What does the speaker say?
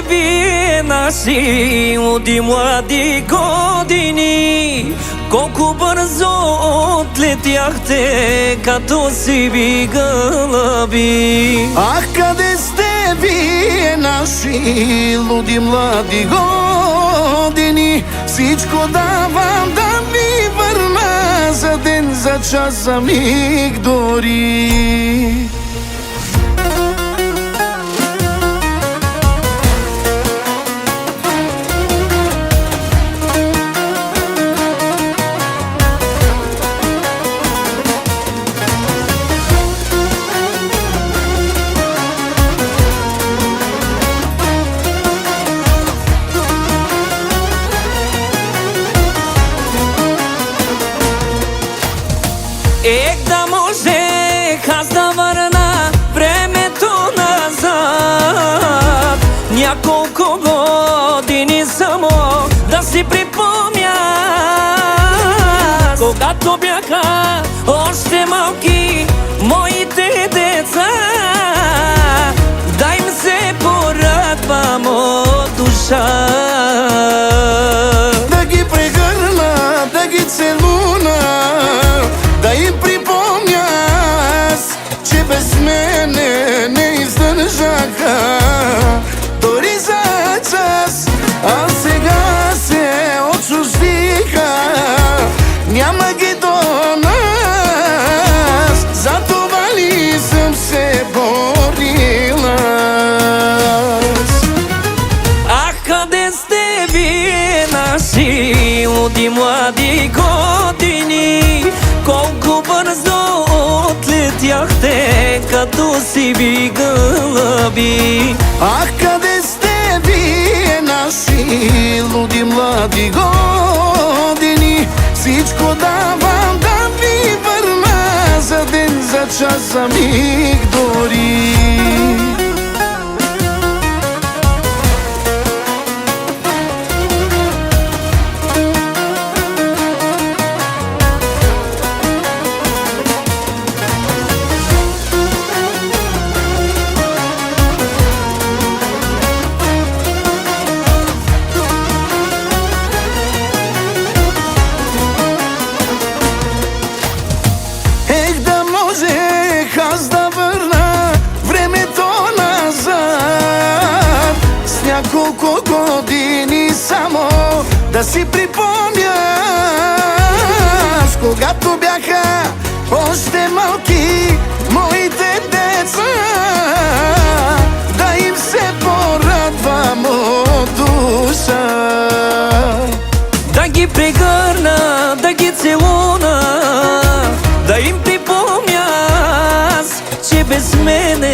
вие наши луди млади години, колко бързо отлетяхте като сиви гълъби. Ах, къде сте вие наши луди млади години? Всичко давам да ви върна, за ден, за час, за миг дори. Да можех аз да върна времето назад, няколко години само да си припомня, когато бяха още малки моите деца, да им се порадвам от душа. Да ги прегърна, да ги целуна, да им припомня аз, че без мене не издържаха дори за час. А сега се отчуждиха, няма ги до нас, затова ли съм се борила? Ах, къде сте вие наши луди млади години, колко бързо отлетяхте като сиви гълъби. Ах, къде сте вие наши луди млади години? Всичко давам да ви върна, за ден, за час, за миг дори. Аз да върна времето назад, с няколко години само да си припомня, когато бяха още малки моите деца, да им се порадвам от душа. Да ги прегърна, да ги целуна, да им припомня аз, че без мене